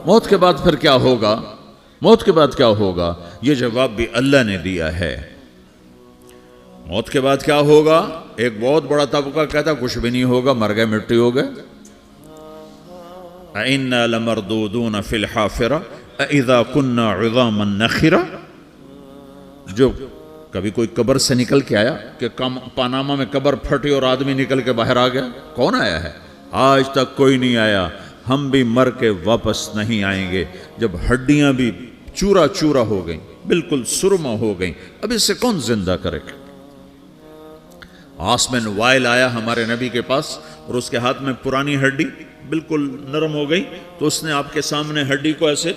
موت کے بعد پھر کیا ہوگا؟ موت کے بعد کیا ہوگا؟ یہ جواب بھی اللہ نے دیا ہے۔ موت کے بعد کیا ہوگا؟ ایک بہت بڑا طبقہ کہتا کچھ بھی نہیں ہوگا، مر گئے، مٹی ہو گئے۔ اِنَّا لَمَرْدُودُونَ فِي الْحَافِرَةِ اِذَا كُنَّا عِظَامًا نَخِرَةً۔ جو کبھی کوئی قبر سے نکل کے آیا کہ پاناما میں قبر پھٹی اور آدمی نکل کے باہر آ گیا؟ کون آیا ہے؟ آج تک کوئی نہیں آیا۔ ہم بھی مر کے واپس نہیں آئیں گے۔ جب ہڈیاں بھی چورا چورا ہو گئیں، بالکل سرما ہو گئیں، اب اس سے کون زندہ کرے گا؟ آسمن وائل آیا ہمارے نبی کے پاس اور اس کے ہاتھ میں پرانی ہڈی بالکل نرم ہو گئی، تو اس نے آپ کے سامنے ہڈی کو ایسے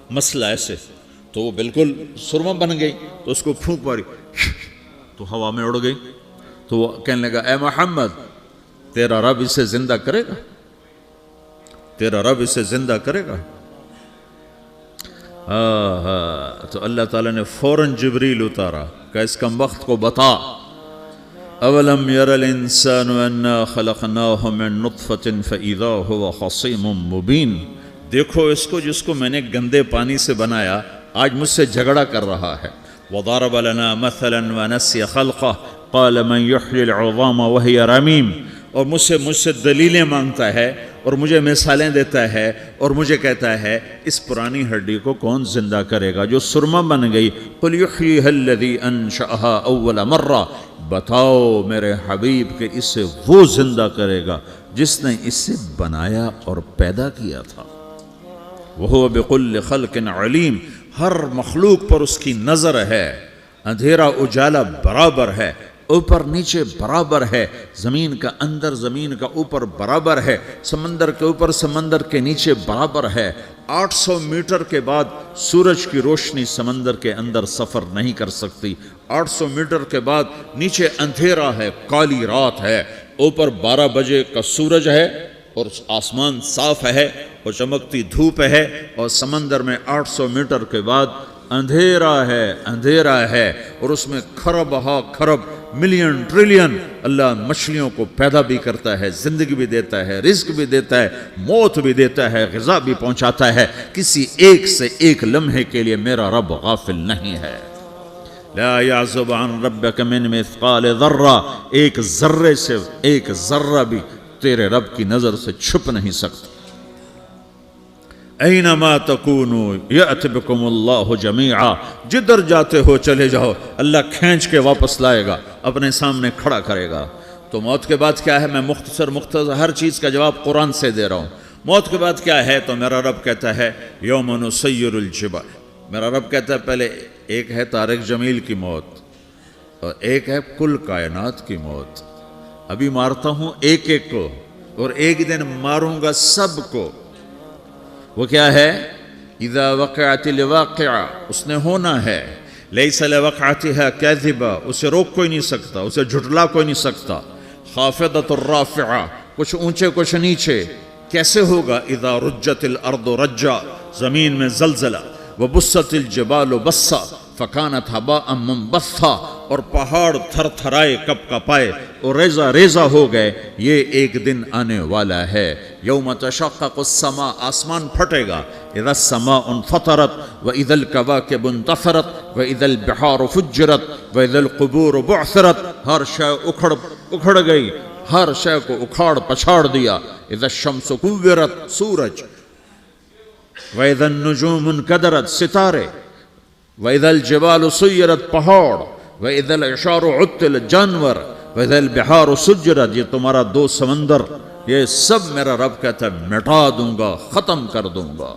مسلا ایسے، تو وہ بالکل سرما بن گئی، تو اس کو پھونک ماری تو ہوا میں اڑ گئی۔ تو وہ کہنے لگا اے محمد، تیرا رب اسے زندہ کرے گا؟ تیرا رب اسے زندہ کرے گا؟ تو اللہ تعالیٰ نے فوراً جبریل اتارا کہ اس کم وقت کو بتا، اولم یر الانسان انا خلقناہ من نطفۃ فاذا هو خصیم مبین۔ دیکھو اس کو جس کو میں نے گندے پانی سے بنایا، آج مجھ سے جھگڑا کر رہا ہے۔ وضرب لنا مثلا ونسی خلقہ قال من یحیی العظام وہی رمیم۔ اور مجھ سے دلیلیں مانگتا ہے اور مجھے مثالیں دیتا ہے اور مجھے کہتا ہے اس پرانی ہڈی کو کون زندہ کرے گا جو سرما بن گئی؟ قل یحییھا الذی انشأھا اول مرہ۔ بتاؤ میرے حبیب کہ اسے وہ زندہ کرے گا جس نے اسے بنایا اور پیدا کیا تھا۔ وہو بکل خلق علیم۔ ہر مخلوق پر اس کی نظر ہے، اندھیرا اجالا برابر ہے، اوپر نیچے برابر ہے، زمین کا اندر زمین کا اوپر برابر ہے، سمندر کے اوپر سمندر کے نیچے برابر ہے۔ 800 میٹر کے بعد سورج کی روشنی سمندر کے اندر سفر نہیں کر سکتی۔ 800 میٹر کے بعد نیچے اندھیرا ہے، کالی رات ہے، اوپر 12 بجے کا سورج ہے اور آسمان صاف ہے اور چمکتی دھوپ ہے، اور سمندر میں 800 میٹر کے بعد اندھیرا ہے اور اس میں کھرب ہا کھرب ملین ٹریلین اللہ مچھلیوں کو پیدا بھی کرتا ہے، زندگی بھی دیتا ہے، رزق بھی دیتا ہے، موت بھی دیتا ہے، غذا بھی پہنچاتا ہے۔ کسی ایک سے ایک لمحے کے لیے میرا رب غافل نہیں ہے۔ لا يعزب عن ربك من مثقال ذرہ، ایک ذرے سے ایک ذرہ بھی تیرے رب کی نظر سے چھپ نہیں سکتا۔ اینما تکونوا یأت بکم اللہ جمیعا، جدھر جاتے ہو چلے جاؤ، اللہ کھینچ کے واپس لائے گا، اپنے سامنے کھڑا کرے گا۔ تو موت کے بعد کیا ہے؟ میں مختصر ہر چیز کا جواب قرآن سے دے رہا ہوں۔ موت کے بعد کیا ہے؟ تو میرا رب کہتا ہے یوم نسیر الجبال۔ میرا رب کہتا ہے پہلے ایک ہے طارق جمیل کی موت اور ایک ہے کل کائنات کی موت۔ ابھی مارتا ہوں ایک ایک کو اور ایک دن ماروں گا سب کو۔ وہ کیا ہے؟ اذا وقعت الواقعہ، اس نے ہونا ہے۔ لیس لوقعتها کاذبہ، اسے روک کوئی نہیں سکتا، اسے جھٹلا کوئی نہیں سکتا۔ خافضۃ الرافعہ، کچھ اونچے کچھ نیچے۔ کیسے ہوگا؟ اذا رجت الارض رجا، زمین میں زلزلہ۔ وبست الجبال بسا فکانت ہباء منبثا، اور پہاڑ تھر تھرائے کپ کپائے اور ریزہ ریزہ ہو گئے۔ یہ ایک دن آنے والا ہے۔ یوم تشقق السماء، آسمان پھٹے گا۔ اذا السماء انفطرت واذا الكواكب انتثرت واذا البحار فجرت واذا القبور بعثرت، ہر شے اکھڑ گئی، ہر شے کو اکھاڑ پچھاڑ دیا۔ اذا الشمس کورت، سورج۔ وَإِذَا النُّجُومُ انْكَدَرَتْ، ستارے۔ وَإِذَا الْجِبَالُ سُيِّرَتْ، پہاڑ۔ وَإِذَا الْعِشَارُ عُطِّلَتْ، جانور۔ وَإِذَا الْبِحَارُ سُجِّرَتْ، یہ تمہارا دو سمندر، یہ سب میرا رب کہتا ہے مٹا دوں گا، ختم کر دوں گا،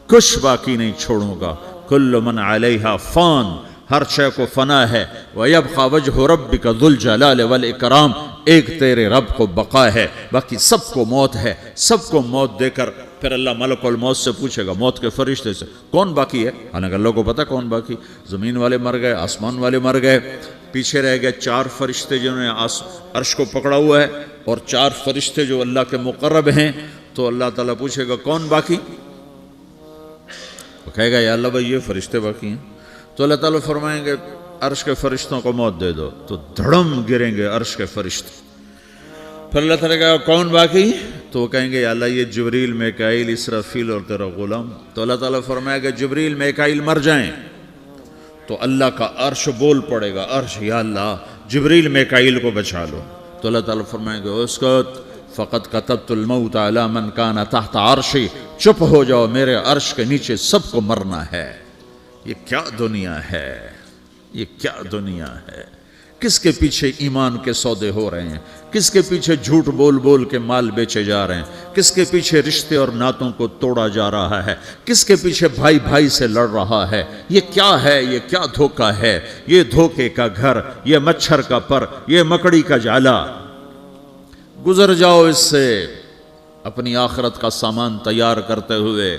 کچھ باقی نہیں چھوڑوں گا۔ كُلُّ مَنْ عَلَيْهَا فان، ہر شے کو فنا ہے۔ وَيَبْقَى وَجْهُ رَبِّكَ ذُو الْجَلَالِ وَالْإِكْرَامِ، ایک تیرے رب کو بقا ہے، باقی سب کو موت ہے۔ سب کو موت دے کر پھر اللہ ملک الموت سے پوچھے گا، موت کے فرشتے سے، کون باقی ہے؟ حالانکہ اللہ کو پتہ کون باقی۔ زمین والے مر گئے، آسمان والے مر گئے، پیچھے رہ گئے 4 فرشتے جنہوں نے عرش کو پکڑا ہوا ہے، اور 4 فرشتے جو اللہ کے مقرب ہیں۔ تو اللہ تعالیٰ پوچھے گا کون باقی؟ وہ کہے گا یا اللہ بھائی یہ فرشتے باقی ہیں۔ تو اللہ تعالیٰ فرمائیں گے عرش کے فرشتوں کو موت دے دو، تو دھڑم گریں گے عرش کے فرشتے۔ پھر اللہ تعالیٰ کہا کون باقی؟ تو وہ کہیں گے یا اللہ یہ جبریل میکائیل اسرافیل اور تیرا غلام. تو اللہ تعالیٰ فرمائے گا جبریل میکائیل مر جائیں تو اللہ کا عرش بول پڑے گا, عرش یا اللہ جبریل میکائیل کو بچا لو. تو اللہ تعالیٰ فرمائے گا اسکت فقط کتبت الموت علی من کان تحت عرشی, چپ ہو جاؤ میرے عرش کے نیچے سب کو مرنا ہے. یہ کیا دنیا ہے, یہ کیا دنیا ہے. کس کے پیچھے ایمان کے سودے ہو رہے ہیں, کس کے پیچھے جھوٹ بول بول کے مال بیچے جا رہے ہیں, کس کے پیچھے رشتے اور ناتوں کو توڑا جا رہا ہے, کس کے پیچھے بھائی بھائی سے لڑ رہا ہے. یہ کیا ہے, یہ کیا دھوکہ ہے, یہ دھوکے کا گھر, یہ مچھر کا پر, یہ مکڑی کا جالا. گزر جاؤ اس سے اپنی آخرت کا سامان تیار کرتے ہوئے.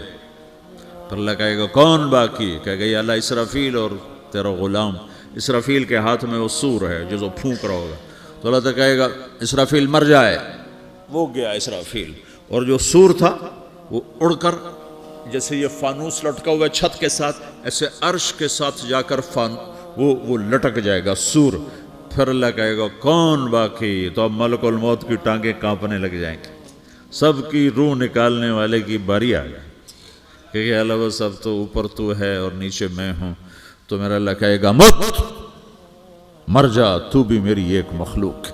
پھر اللہ کہے گا کون باقی؟ کہے گا یا اللہ اسرافیل اور تیرا غلام. اسرافیل کے ہاتھ میں وہ سور ہے جو پھونک رہا ہوگا. تو اللہ تعالیٰ کہے گا اسرافیل مر جائے. وہ گیا اسرافیل, اور جو سور تھا وہ اڑ کر جیسے یہ فانوس لٹکا ہوا ہے چھت کے ساتھ, ایسے عرش کے ساتھ جا کر وہ لٹک جائے گا سور. پھر اللہ کہے گا کون باقی؟ تو اب ملک الموت کی ٹانگیں کانپنے لگ جائیں گی, سب کی روح نکالنے والے کی باری آ گئی. کہ اللہ وہ سب تو اوپر تو ہے اور نیچے میں ہوں. تو میرا اللہ کہے گا مت, مر جا, تو بھی میری ایک مخلوق ہے,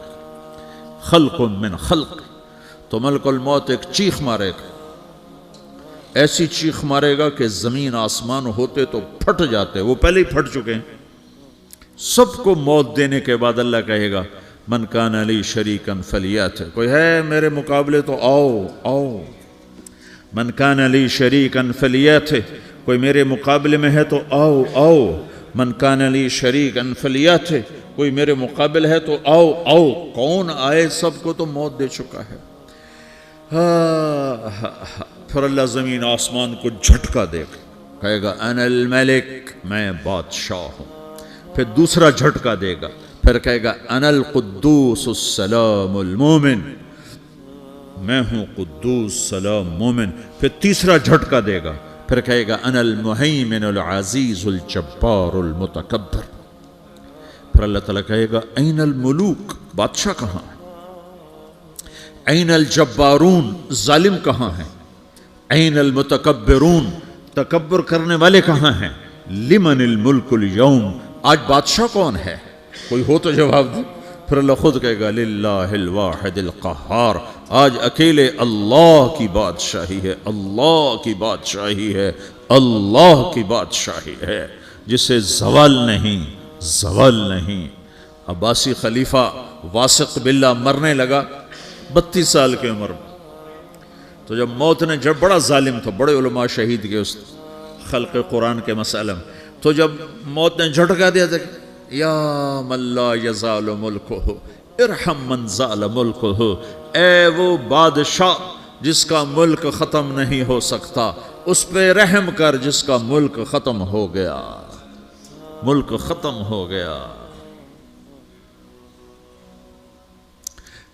خلق من خلق. تو ملک الموت ایک چیخ مارے گا, ایسی چیخ مارے گا کہ زمین آسمان ہوتے تو پھٹ جاتے, وہ پہلے ہی پھٹ چکے ہیں. سب کو موت دینے کے بعد اللہ کہے گا من کان لی شریکا فلیات, کوئی ہے میرے مقابلے تو آؤ آؤ. من کان لی شریکا فلیات, کوئی میرے مقابلے میں ہے تو آؤ آؤ. من کان لی شریکا فلیات, کوئی میرے مقابل ہے تو آؤ آؤ. کون آئے؟ سب کو تو موت دے چکا ہے. پھر اللہ زمین آسمان کو جھٹکا دے گا, کہے گا انا الملک, میں بادشاہ ہوں. پھر دوسرا جھٹکا دے گا, پھر کہے گا انا القدوس السلام المومن, میں ہوں قدوس سلام مومن. پھر تیسرا جھٹکا دے گا, پھر کہے گا انا المہیمن العزیز الجبار المتکبر. پھر اللہ تعالیٰ کہے گا این الملوک, بادشاہ کہاں ہے؟ این الجبارون, ظالم کہاں ہیں؟ این المتکبرون, تکبر کرنے والے کہاں ہیں؟ لمن الملک اليوم, آج بادشاہ کون ہے؟ کوئی ہو تو جواب دے. پھر اللہ خود کہے گا للہ الواحد القہار, آج اکیلے اللہ کی بادشاہی ہے, اللہ کی بادشاہی ہے, اللہ کی بادشاہی ہے, جسے زوال نہیں, زوال نہیں. عباسی خلیفہ واثق باللہ مرنے لگا 32 سال کی عمر میں. تو جب موت نے, جب بڑا ظالم تھا, بڑے علماء شہید کے اس خلق قرآن کے مسئلہ میں, تو جب موت نے جھٹکا دیا تھا یا من لا یزال ملکہ ارحم من زال ملکہ, اے وہ بادشاہ جس کا ملک ختم نہیں ہو سکتا, اس پہ رحم کر جس کا ملک ختم ہو گیا, ملک ختم ہو گیا.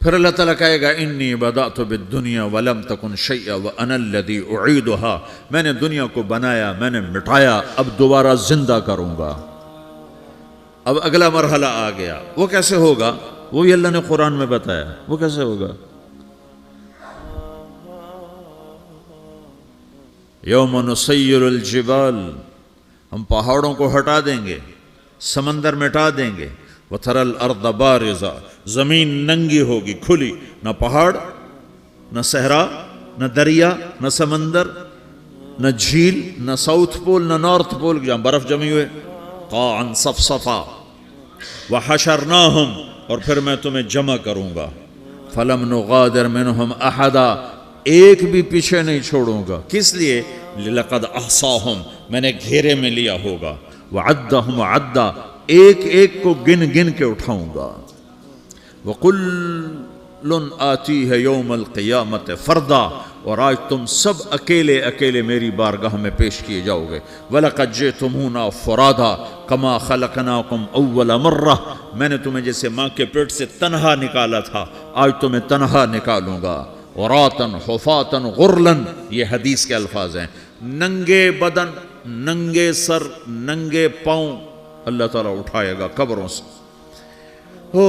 پھر اللہ تعالیٰ کہے گا انی بدأت بالدنیا ولم تکن شیئا وانا الذی اعیدہا, میں نے دنیا کو بنایا, میں نے مٹایا, اب دوبارہ زندہ کروں گا. اب اگلا مرحلہ آ گیا. وہ کیسے ہوگا؟ وہ بھی اللہ نے قرآن میں بتایا. وہ کیسے ہوگا؟ یوم نسیر الجبال, ہم پہاڑوں کو ہٹا دیں گے, سمندر مٹا دیں گے. وَتَرَى الْأَرْضَ بَارِزَةً, زمین ننگی ہوگی, کھلی, نہ پہاڑ, نہ صحرا, نہ دریا, نہ سمندر, نہ جھیل, نہ ساؤتھ پول, نہ نارتھ پول جہاں برف جمی ہوئے. قَاعًا صَفْصَفًا وَحَشَرْنَاهُمْ, اور پھر میں تمہیں جمع کروں گا. فَلَمْ نُغَادِرْ مِنْهُمْ أَحَدًا, ایک بھی پیچھے نہیں چھوڑوں گا. کس لیے؟ لَقَدْ أَحْصَاهُمْ, میں نے گھیرے میں لیا ہوگا. وَعَدَّهُمْ عَدًّا, ایک ایک کو گن گن کے اٹھاؤں گا. وَكُلٌّ آتِيهَ يَوْمَ الْقِيَامَةِ فَرْدًا, اور آج تم سب اکیلے اکیلے میری بارگاہ میں پیش کیے جاؤ گے. وَلَقَدْ جِئْتُمُونَا فُرَادًا كَمَا خَلَقْنَاكُمْ أَوَّلَ مَرَّةٍ, میں نے تمہیں جیسے ماں کے پیٹ سے تنہا نکالا تھا, آج تمہیں تنہا نکالوں گا. عُرَاةً حُفَاةً غُرْلًا, یہ حدیث کے الفاظ ہیں. ننگے بدن, ننگے سر, ننگے پاؤں اللہ تعالیٰ اٹھائے گا قبروں سے. ہو.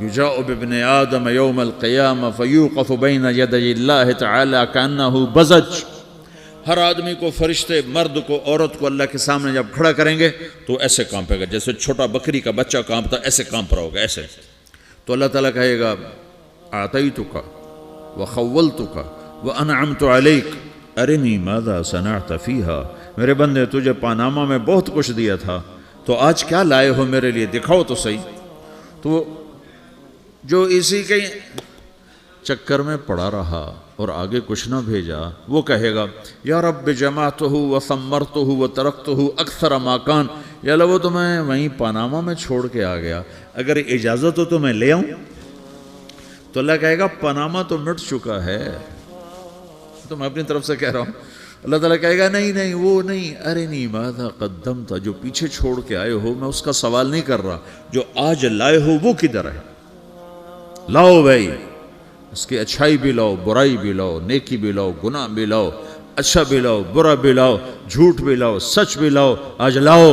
یجاء بابن آدم یوم القیامہ فیوقف بین یدی اللہ تعالی کأنہ بزج، ہر آدمی کو، فرشتے، مرد کو، عورت کو اللہ کے سامنے جب کھڑا کریں گے تو ایسے کانپے گا جیسے چھوٹا بکری کا بچہ کانپتا، ایسے کانپ رہا ہوگا ایسے. تو اللہ تعالیٰ کہے گا اعطیتک وخولتک وانعمت علیک ارنی ماذا صنعت فیہا، میرے بندے تجھے پاناما میں بہت کچھ دیا تھا، تو آج کیا لائے ہو میرے لیے، دکھاؤ تو صحیح. تو جو اسی کے چکر میں پڑا رہا اور آگے کچھ نہ بھیجا، وہ کہے گا یا رب جمعتہ وثمرتہ وترکتہ اکثر ما کان، یا اللہ وہ تو میں وہیں پاناما میں چھوڑ کے آ گیا، اگر اجازت ہو تو میں لے آؤں. تو اللہ کہے گا پاناما تو مٹ چکا ہے، تو میں اپنی طرف سے کہہ رہا ہوں. اللہ تعالیٰ کہے گا نہیں نہیں وہ نہیں، ارنی ماذا قدمت، جو پیچھے چھوڑ کے آئے ہو میں اس کا سوال نہیں کر رہا، جو آج لائے ہو وہ کدھر ہے، لاؤ بھائی، اس کی اچھائی بھی لاؤ، برائی بھی لاؤ، نیکی بھی لاؤ، گناہ بھی لاؤ، اچھا بھی لاؤ، برا بھی لاؤ، جھوٹ بھی لاؤ، سچ بھی لاؤ، آج لاؤ،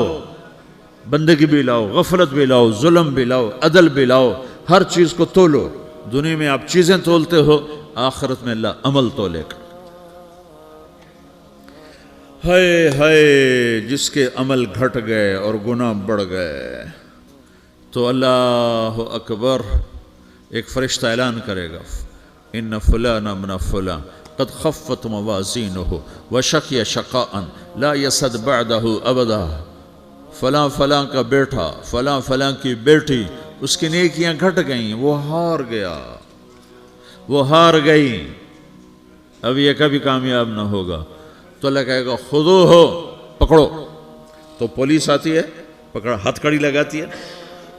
بندگی بھی لاؤ، غفلت بھی لاؤ، ظلم بھی لاؤ، عدل بھی لاؤ، ہر چیز کو تولو. دنیا میں آپ چیزیں تولتے ہو، آخرت میں اللہ عمل تولے گا. ہائے ہائے جس کے عمل گھٹ گئے اور گناہ بڑھ گئے، تو اللہ اکبر، ایک فرشتہ اعلان کرے گا ان فلان من فلان قد خفت موازینہ وشقی شقاء لا یسد بعدہ ابدا، فلاں فلاں کا بیٹا، فلاں فلاں کی بیٹی، اس کی نیکیاں گھٹ گئیں، وہ ہار گیا، وہ ہار گئی، اب یہ کبھی کامیاب نہ ہوگا. تو اللہ کہے گا خودو ہو، پکڑو. تو پولیس آتی ہے، پکڑا، ہتھ کڑی لگاتی ہے.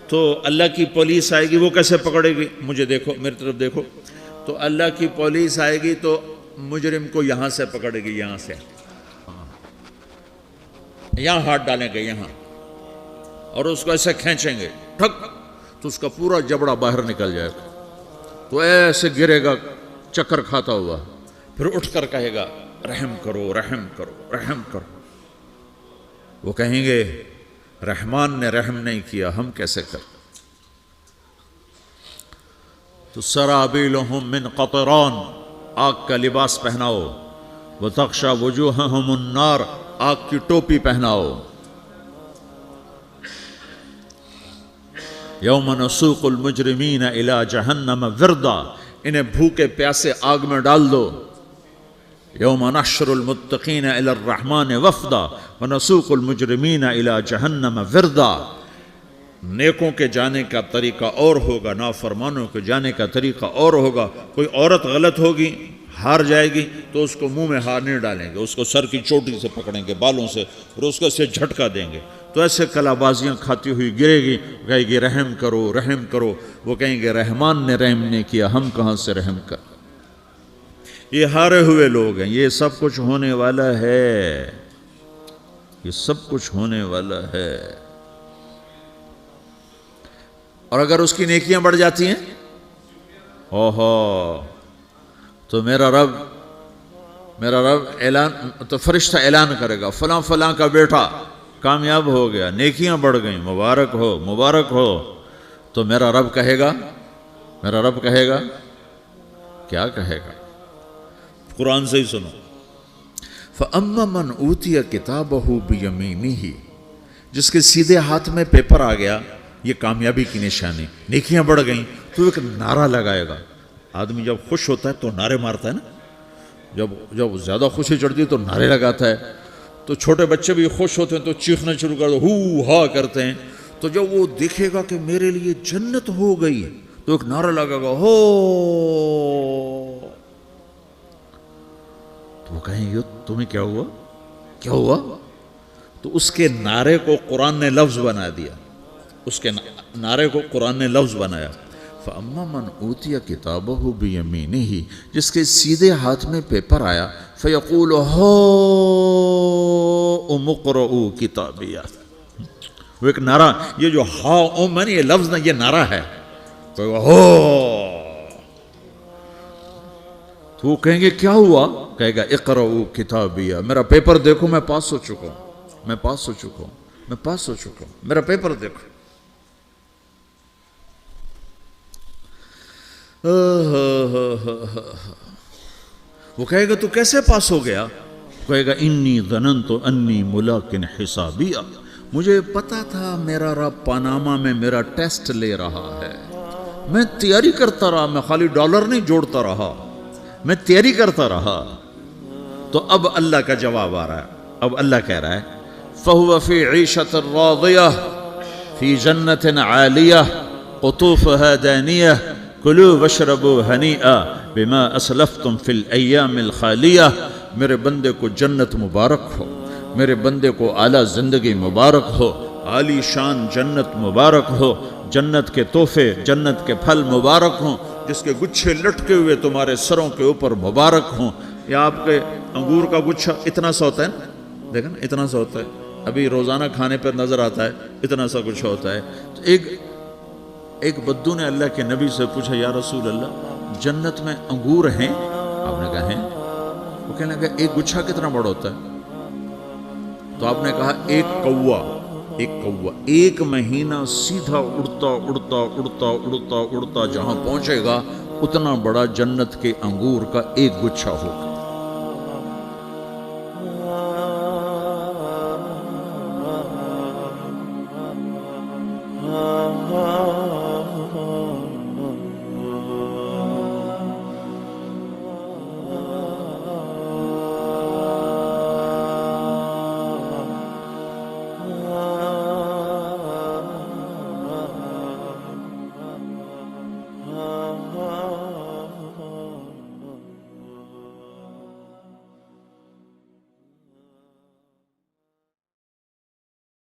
تو اللہ کی پولیس آئے گی، وہ کیسے پکڑے گی، مجھے دیکھو، میری طرف دیکھو. تو اللہ کی پولیس آئے گی تو مجرم کو یہاں سے پکڑے گی، یہاں سے، یہاں ہاتھ ڈالیں گے یہاں، اور اس کو ایسے کھینچیں گے ٹھک، تو اس کا پورا جبڑا باہر نکل جائے گا. تو ایسے گرے گا چکر کھاتا ہوا، پھر اٹھ کر کہے گا رحم کرو، رحم کرو، رحم کرو. وہ کہیں گے رحمان نے رحم نہیں کیا، ہم کیسے کر. تو سرابیلہم من قطران، آگ کا لباس پہناؤ، وتغشا وجوہہم النار، آگ کی ٹوپی پہناؤ. یوم نسوق المجرمین الی جہنم وردا، انہیں بھوکے پیاسے آگ میں ڈال دو. یوم نحشر المتقین الی الرحمن وفدا ونسوق المجرمین الی جہنم وردا. نیکوں کے جانے کا طریقہ اور ہوگا، نافرمانوں کے جانے کا طریقہ اور ہوگا. کوئی عورت غلط ہوگی، ہار جائے گی، تو اس کو منہ میں ہار نہیں ڈالیں گے، اس کو سر کی چوٹی سے پکڑیں گے، بالوں سے، اور اس کو اسے جھٹکا دیں گے. تو ایسے کلا بازیاں کھاتی ہوئی گرے گی، کہے گی رحم کرو، رحم کرو. وہ کہیں گے رحمان نے رحم نہیں کیا، ہم کہاں سے رحم کر. یہ ہارے ہوئے لوگ ہیں. یہ سب کچھ ہونے والا ہے، یہ سب کچھ ہونے والا ہے. اور اگر اس کی نیکیاں بڑھ جاتی ہیں، اوہو، تو میرا رب اعلان، تو فرشتہ اعلان کرے گا فلاں فلاں کا بیٹا کامیاب ہو گیا، نیکیاں بڑھ گئیں، مبارک ہو، مبارک ہو. تو میرا رب کہے گا کیا کہے گا، قرآن سے ہی سنو. فَأَمَّا مَنْ أُوتِيَ كِتَابَهُ بِيَمِينِهِ، جس کے سیدھے ہاتھ میں پیپر آ گیا، یہ کامیابی کی نشانی، نیکیاں بڑھ گئیں. تو ایک نعرہ لگائے گا. آدمی جب خوش ہوتا ہے تو نعرے مارتا ہے نا، جب زیادہ خوشی چڑھتی ہے تو نعرے لگاتا ہے. تو چھوٹے بچے بھی خوش ہوتے ہیں تو چیخنا شروع کر دو، ہو ہا کرتے ہیں. تو جب وہ دیکھے گا کہ میرے لیے جنت ہو گئی، تو ایک نعرہ لگے گا، ہو. تو وہ کہیں گے تمہیں کیا ہوا، کیا ہوا. تو اس کے نعرے کو قرآن نے لفظ بنا دیا، اس کے نعرے کو قرآن نے لفظ بنایا. فَأَمَّا مَنْ أُوتِيَ كِتَابَهُ بِيَمِينِهِ، جس کے سیدھے ہاتھ میں پیپر آیا، فَيَقُولُ هَاؤْمُ اقْرَءُوا كِتَابِيَهْ. وہ ایک نعرہ، یہ جو ہاؤم ہے نا، یہ لفظ نہ، یہ نعرہ ہے. تو وہ کہیں گے کیا ہوا، کہے گا اقرؤوا کتابیہ، میرا پیپر دیکھو، میں پاس ہو چکا ہوں، میں پاس ہو چکا ہوں، میں پاس ہو چکا ہوں، میرا پیپر دیکھو. وہ کہے گا تو کیسے پاس ہو گیا؟ کہے گا انی ظننت انی ملاقن حسابیہ، مجھے پتا تھا میرا رب پاناما میں میرا ٹیسٹ لے رہا ہے، میں تیاری کرتا رہا، میں خالی ڈالر نہیں جوڑتا رہا، میں تیاری کرتا رہا۔ تو اب اللہ کا جواب آ رہا ہے، اب اللہ کہہ رہا ہے فَهُوَ فِي عِيشَةٍ رَاضِيَةٍ فِي جَنَّةٍ عَالِيَةٍ قُطُوفُهَا دَانِيَةٌ كُلُوا وَاشْرَبُوا هَنِيئًا بِمَا أَسْلَفْتُمْ فِي الْأَيَّامِ الْخَالِيَةِ، میرے بندے کو جنت مبارک ہو، میرے بندے کو اعلیٰ زندگی مبارک ہو، عالی شان جنت مبارک ہو، جنت کے تحفے، جنت کے پھل مبارک ہوں، جس کے گچھے لٹکے ہوئے تمہارے سروں کے اوپر مبارک ہوں۔ یا آپ کے انگور کا گچھا اتنا سا ہوتا ہے نا، دیکھیں نا اتنا سا ہوتا ہے، ابھی روزانہ کھانے پر نظر آتا ہے، اتنا سا گچھا ہوتا ہے۔ تو ایک بدو نے اللہ کے نبی سے پوچھا یا رسول اللہ جنت میں انگور ہیں؟ آپ نے کہا ہیں۔ وہ کہنے لگا ایک گچھا کتنا بڑا ہوتا ہے؟ تو آپ نے کہا ایک کوا ایک مہینہ سیدھا اڑتا اڑتا اڑتا اڑتا اڑتا جہاں پہنچے گا اتنا بڑا جنت کے انگور کا ایک گچھا ہوگا۔